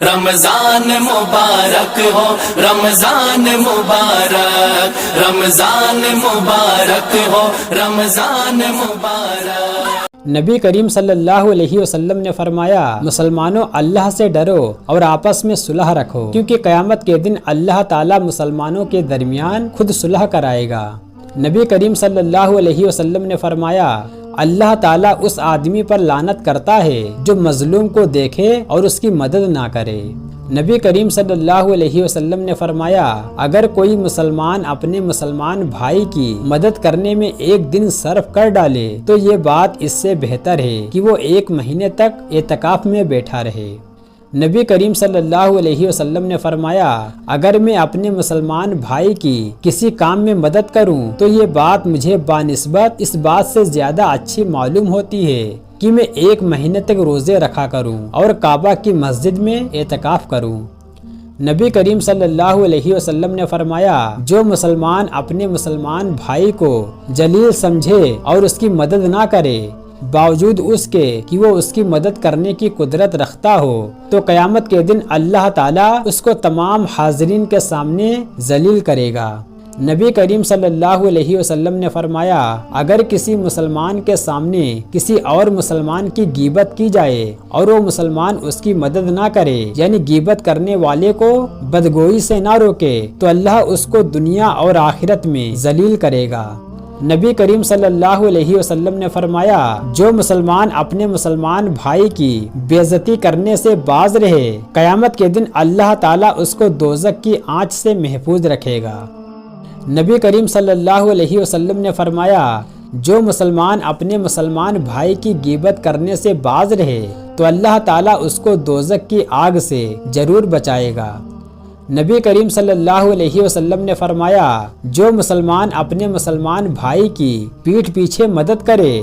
رمضان مبارک ہو، رمضان مبارک، رمضان مبارک ہو، رمضان مبارک۔ نبی کریم صلی اللہ علیہ وسلم نے فرمایا، مسلمانوں اللہ سے ڈرو اور آپس میں صلح رکھو، کیونکہ قیامت کے دن اللہ تعالی مسلمانوں کے درمیان خود صلح کرائے گا۔ نبی کریم صلی اللہ علیہ وسلم نے فرمایا، اللہ تعالیٰ اس آدمی پر لعنت کرتا ہے جو مظلوم کو دیکھے اور اس کی مدد نہ کرے۔ نبی کریم صلی اللہ علیہ وسلم نے فرمایا، اگر کوئی مسلمان اپنے مسلمان بھائی کی مدد کرنے میں ایک دن صرف کر ڈالے تو یہ بات اس سے بہتر ہے کہ وہ 1 مہینے تک اعتکاف میں بیٹھا رہے۔ نبی کریم صلی اللہ علیہ وسلم نے فرمایا، اگر میں اپنے مسلمان بھائی کی کسی کام میں مدد کروں تو یہ بات مجھے بانسبت اس بات سے زیادہ اچھی معلوم ہوتی ہے کہ میں 1 مہینے تک روزے رکھا کروں اور کعبہ کی مسجد میں اعتکاف کروں۔ نبی کریم صلی اللہ علیہ وسلم نے فرمایا، جو مسلمان اپنے مسلمان بھائی کو جلیل سمجھے اور اس کی مدد نہ کرے باوجود اس کے کہ وہ اس کی مدد کرنے کی قدرت رکھتا ہو، تو قیامت کے دن اللہ تعالیٰ اس کو تمام حاضرین کے سامنے ذلیل کرے گا۔ نبی کریم صلی اللہ علیہ وسلم نے فرمایا، اگر کسی مسلمان کے سامنے کسی اور مسلمان کی غیبت کی جائے اور وہ مسلمان اس کی مدد نہ کرے، یعنی غیبت کرنے والے کو بدگوئی سے نہ روکے، تو اللہ اس کو دنیا اور آخرت میں ذلیل کرے گا۔ نبی کریم صلی اللہ علیہ وسلم نے فرمایا، جو مسلمان اپنے مسلمان بھائی کی بے عزتی کرنے سے باز رہے، قیامت کے دن اللہ تعالیٰ اس کو دوزخ کی آنچ سے محفوظ رکھے گا۔ نبی کریم صلی اللہ علیہ وسلم نے فرمایا، جو مسلمان اپنے مسلمان بھائی کی غیبت کرنے سے باز رہے تو اللہ تعالیٰ اس کو دوزخ کی آگ سے ضرور بچائے گا۔ نبی کریم صلی اللہ علیہ وسلم نے فرمایا، جو مسلمان اپنے مسلمان بھائی کی پیٹھ پیچھے مدد کرے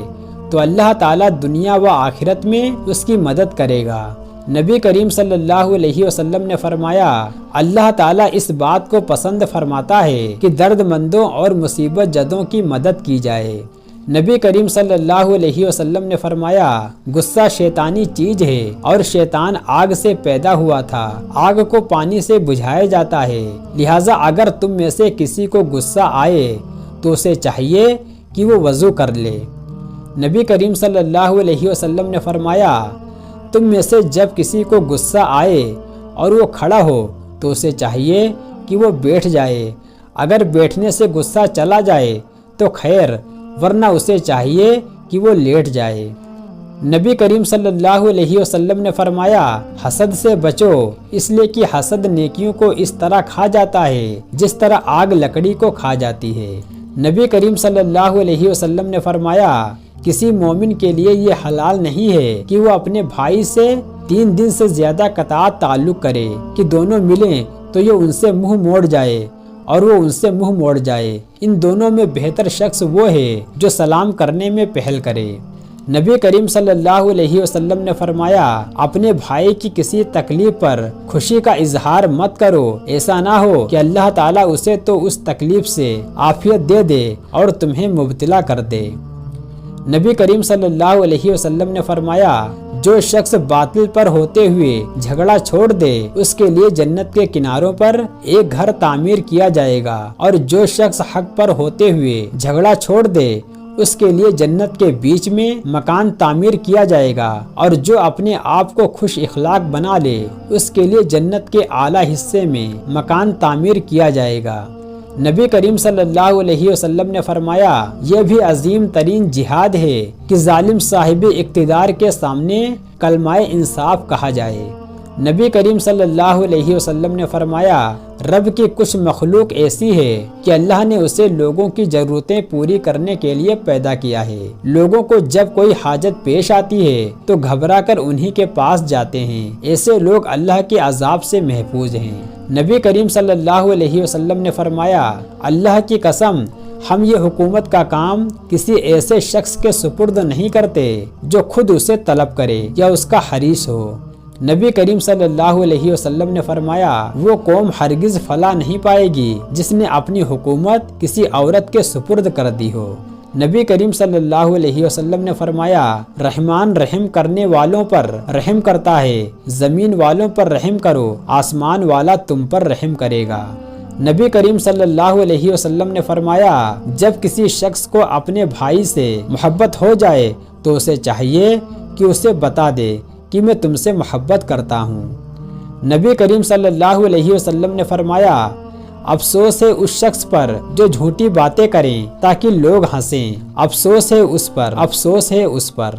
تو اللہ تعالیٰ دنیا و آخرت میں اس کی مدد کرے گا۔ نبی کریم صلی اللہ علیہ وسلم نے فرمایا، اللہ تعالیٰ اس بات کو پسند فرماتا ہے کہ درد مندوں اور مصیبت زدوں کی مدد کی جائے۔ نبی کریم صلی اللہ علیہ وسلم نے فرمایا، غصہ شیطانی چیز ہے اور شیطان آگ سے پیدا ہوا تھا، آگ کو پانی سے بجھایا جاتا ہے، لہٰذا اگر تم میں سے کسی کو غصہ آئے تو اسے چاہیے کہ وہ وضو کر لے۔ نبی کریم صلی اللہ علیہ وسلم نے فرمایا، تم میں سے جب کسی کو غصہ آئے اور وہ کھڑا ہو تو اسے چاہیے کہ وہ بیٹھ جائے، اگر بیٹھنے سے غصہ چلا جائے تو خیر، ورنہ اسے چاہیے کہ وہ لیٹ جائے۔ نبی کریم صلی اللہ علیہ وسلم نے فرمایا، حسد سے بچو، اس لیے کہ حسد نیکیوں کو اس طرح کھا جاتا ہے جس طرح آگ لکڑی کو کھا جاتی ہے۔ نبی کریم صلی اللہ علیہ وسلم نے فرمایا، کسی مومن کے لیے یہ حلال نہیں ہے کہ وہ اپنے بھائی سے 3 دن سے زیادہ قطع تعلق کرے کہ دونوں ملیں تو یہ ان سے منہ موڑ جائے اور وہ ان سے منہ موڑ جائے۔ ان دونوں میں بہتر شخص وہ ہے جو سلام کرنے میں پہل کرے۔ نبی کریم صلی اللہ علیہ وسلم نے فرمایا، اپنے بھائی کی کسی تکلیف پر خوشی کا اظہار مت کرو، ایسا نہ ہو کہ اللہ تعالیٰ اسے تو اس تکلیف سے عافیت دے دے اور تمہیں مبتلا کر دے۔ نبی کریم صلی اللہ علیہ وسلم نے فرمایا، جو شخص باطل پر ہوتے ہوئے جھگڑا چھوڑ دے اس کے لیے جنت کے کناروں پر ایک گھر تعمیر کیا جائے گا، اور جو شخص حق پر ہوتے ہوئے جھگڑا چھوڑ دے اس کے لیے جنت کے بیچ میں مکان تعمیر کیا جائے گا، اور جو اپنے آپ کو خوش اخلاق بنا لے اس کے لیے جنت کے اعلیٰ حصے میں مکان تعمیر کیا جائے گا۔ نبی کریم صلی اللہ علیہ وسلم نے فرمایا، یہ بھی عظیم ترین جہاد ہے کہ ظالم صاحب اقتدار کے سامنے کلمہ انصاف کہا جائے۔ نبی کریم صلی اللہ علیہ وسلم نے فرمایا، رب کی کچھ مخلوق ایسی ہے کہ اللہ نے اسے لوگوں کی ضرورتیں پوری کرنے کے لیے پیدا کیا ہے۔ لوگوں کو جب کوئی حاجت پیش آتی ہے تو گھبرا کر انہی کے پاس جاتے ہیں، ایسے لوگ اللہ کے عذاب سے محفوظ ہیں۔ نبی کریم صلی اللہ علیہ وسلم نے فرمایا، اللہ کی قسم، ہم یہ حکومت کا کام کسی ایسے شخص کے سپرد نہیں کرتے جو خود اسے طلب کرے یا اس کا حریص ہو۔ نبی کریم صلی اللہ علیہ وسلم نے فرمایا، وہ قوم ہرگز فلاح نہیں پائے گی جس نے اپنی حکومت کسی عورت کے سپرد کر دی ہو۔ نبی کریم صلی اللہ علیہ وسلم نے فرمایا رحمان رحم کرنے والوں پر رحم کرتا ہے، زمین والوں پر رحم کرو، آسمان والا تم پر رحم کرے گا۔ نبی کریم صلی اللہ علیہ وسلم نے فرمایا جب کسی شخص کو اپنے بھائی سے محبت ہو جائے تو اسے چاہیے کہ اسے بتا دے کہ میں تم سے محبت کرتا ہوں۔ نبی کریم صلی اللہ علیہ وسلم نے فرمایا افسوس ہے اس شخص پر جو جھوٹی باتیں کریں تاکہ لوگ ہنسیں، افسوس ہے اس پر، افسوس ہے اس پر۔